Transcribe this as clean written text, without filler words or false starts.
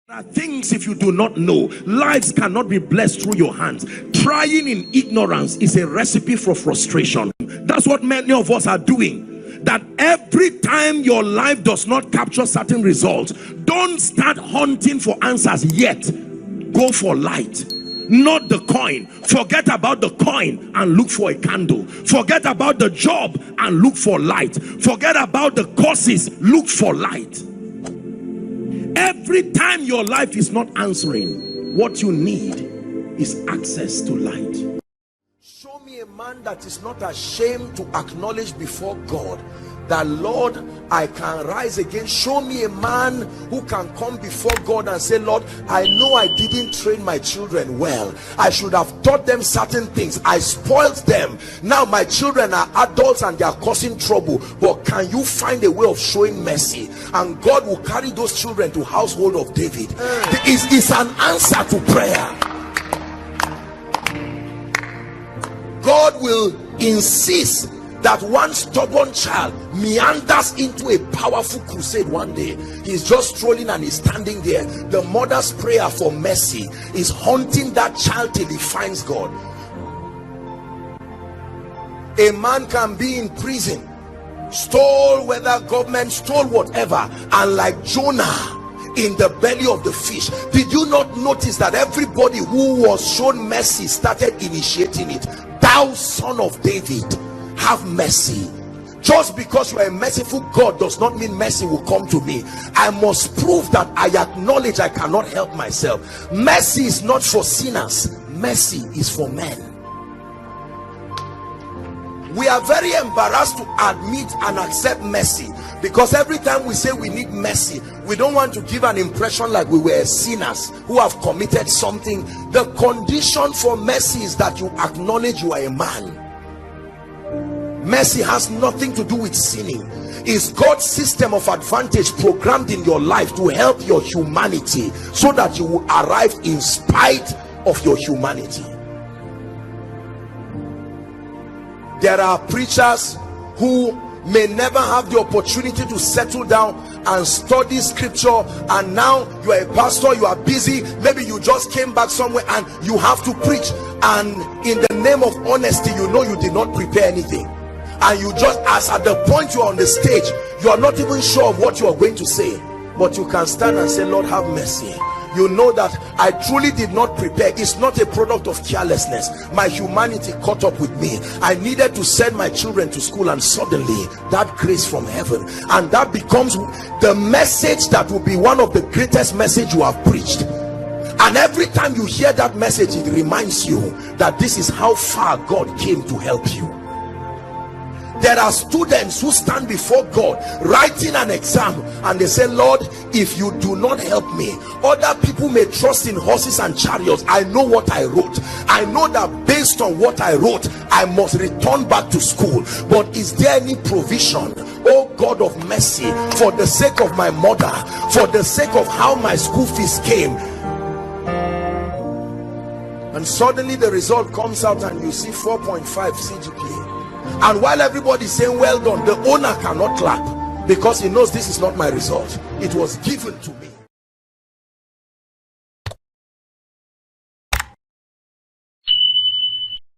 There are things, if you do not know, lives cannot be blessed through your hands. Trying in ignorance is a recipe for frustration. That's what many of us are doing. That every time your life does not capture certain results, don't start hunting for answers yet. Go for light, not the coin. Forget about the coin and look for a candle. Forget about the job and look for light. Forget about the courses, look for light. Every time your life is not answering, what you need is access to light. Show me a man that is not ashamed to acknowledge before God that, Lord, I can rise again. Show me a man who can come before God and say, Lord, I know I didn't train my children well. I should have taught them certain things. I spoiled them. Now my children are adults and they are causing trouble. But can you find a way of showing mercy? And God will carry those children to household of David. It's an answer to prayer. God will insist that one stubborn child meanders into a powerful crusade one day. He's just strolling and he's standing there. The mother's prayer for mercy is haunting that child till he finds God. A man can be in prison, stole whether government, stole whatever, and like Jonah in the belly of the fish. Did you not notice that everybody who was shown mercy started initiating it? Thou son of David, have mercy. Just because you are a merciful God does not mean mercy will come to me. I must prove that I acknowledge I cannot help myself. Mercy is not for sinners, mercy is for men. We are very embarrassed to admit and accept mercy, because every time we say we need mercy, we don't want to give an impression like we were sinners who have committed something. The condition for mercy is that you acknowledge you are a man. Mercy has nothing to do with sinning. It's God's system of advantage programmed in your life to help your humanity so that you will arrive in spite of your humanity. There are preachers who may never have the opportunity to settle down and study scripture, and now you are a pastor, you are busy, maybe you just came back somewhere and you have to preach, and in the name of honesty, you know you did not prepare anything, and you just, as at the point you are on the stage, you are not even sure of what you are going to say, but you can stand and say, Lord, have mercy. You know that I truly did not prepare. It's not a product of carelessness. My humanity caught up with me. I needed to send my children to school, and suddenly that grace from heaven, and that becomes the message that will be one of the greatest message you have preached. And every time you hear that message, it reminds you that this is how far God came to help you. There are students who stand before God writing an exam and they say, Lord, if you do not help me, other people may trust in horses and chariots. I know what I wrote. I know that based on what I wrote, I must return back to school. But is there any provision, oh God of mercy, for the sake of my mother, for the sake of how my school fees came? And suddenly the result comes out and you see 4.5 CGPA. And while everybody is saying well done, the owner cannot clap because he knows this is not my result. It was given to me.